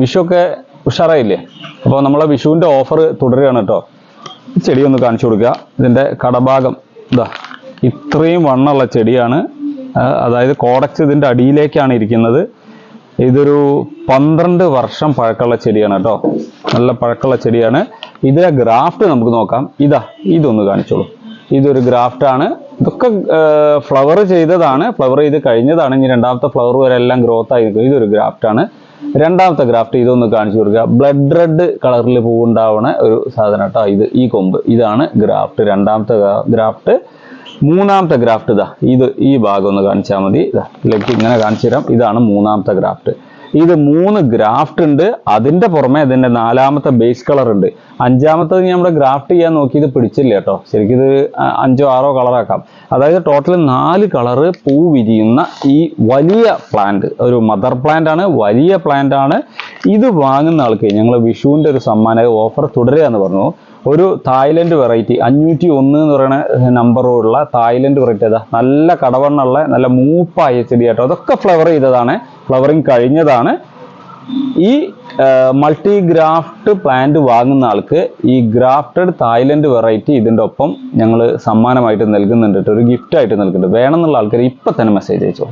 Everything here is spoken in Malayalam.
വിഷുവൊക്കെ ഉഷാറായില്ലേ? അപ്പോൾ നമ്മളെ വിഷുവിൻ്റെ ഓഫർ തുടരുകയാണ് കേട്ടോ. ചെടി ഒന്ന് കാണിച്ചു കൊടുക്കുക. ഇതിൻ്റെ കടഭാഗം ഇതാ ഇത്രയും വണ്ണമുള്ള ചെടിയാണ്. അതായത് കോഡക്സ് ഇതിൻ്റെ അടിയിലേക്കാണ് ഇരിക്കുന്നത്. ഇതൊരു 12 വർഷം പഴക്കമുള്ള ചെടിയാണ് കേട്ടോ. നല്ല പഴക്കമുള്ള ചെടിയാണ്. ഇതിലെ ഗ്രാഫ്റ്റ് നമുക്ക് നോക്കാം. ഇതൊന്ന് കാണിച്ചോളൂ. ഇതൊരു ഗ്രാഫ്റ്റാണ്. ഇതൊക്കെ ഫ്ലവർ ചെയ്തതാണ്, ഫ്ലവർ ചെയ്ത് കഴിഞ്ഞതാണ്. ഇനി രണ്ടാമത്തെ ഫ്ലവർ വരെ എല്ലാം ഗ്രോത്ത് ആയിരിക്കും. ഇതൊരു ഗ്രാഫ്റ്റാണ്. രണ്ടാമത്തെ ഗ്രാഫ്റ്റ് ഇതൊന്ന് കാണിച്ചു കൊടുക്കുക. ബ്ലഡ് റെഡ് കളറിൽ പൂവുണ്ടാവുന്ന ഒരു സാധനം കേട്ടോ. ഈ കൊമ്പ് ഇതാണ് ഗ്രാഫ്റ്റ്, രണ്ടാമത്തെ ഗ്രാഫ്റ്റ്. മൂന്നാമത്തെ ഗ്രാഫ്റ്റ് ഈ ഭാഗം ഒന്ന് കാണിച്ചാൽ മതി. ഇതിലേക്ക് ഇങ്ങനെ കാണിച്ചു തരാം. ഇതാണ് മൂന്നാമത്തെ ഗ്രാഫ്റ്റ്. ഇത് 3 ഗ്രാഫ്റ്റ് ഉണ്ട്. അതിൻ്റെ പുറമെ ഇതിൻ്റെ 4ാമത്തെ ബേസ് കളർ ഉണ്ട്. 5ാമത്തത് നമ്മുടെ ഗ്രാഫ്റ്റ് ചെയ്യാൻ നോക്കി ഇത് പിടിച്ചില്ല കേട്ടോ. ശരിക്കും ഇത് 5ഓ 6ഓ കളറാക്കാം. അതായത് ടോട്ടൽ 4 കളറ് പൂ വിരിയുന്ന ഈ വലിയ പ്ലാന്റ്, ഒരു മദർ പ്ലാന്റ് ആണ്, വലിയ പ്ലാന്റ് ആണ്. ഇത് വാങ്ങുന്ന ആൾക്ക് ഞങ്ങൾ വിഷുവിൻ്റെ ഒരു സമ്മാന ഓഫർ തുടരുക എന്ന് പറഞ്ഞു. ഒരു തായ്ലൻഡ് വെറൈറ്റി 501 എന്ന് പറയുന്ന നമ്പറുള്ള തായ്ലൻഡ് വെറൈറ്റി നല്ല കടവണ്ണുള്ള നല്ല മൂപ്പായ ചെടി കേട്ടോ. അതൊക്കെ ഫ്ലവർ ചെയ്തതാണ്, ഫ്ലവറിങ് കഴിഞ്ഞതാണ്. ഈ മൾട്ടി ഗ്രാഫ്റ്റ് പ്ലാന്റ് വാങ്ങുന്ന ആൾക്ക് ഈ ഗ്രാഫ്റ്റഡ് തായ്ലൻഡ് വെറൈറ്റി ഇതിൻ്റെ ഒപ്പം ഞങ്ങൾ സമ്മാനമായിട്ട് നൽകുന്നുണ്ട്, ഒരു ഗിഫ്റ്റായിട്ട് നൽകുന്നുണ്ട്. വേണമെന്നുള്ള ആൾക്കാർ ഇപ്പം തന്നെ മെസ്സേജ് അയച്ചോ.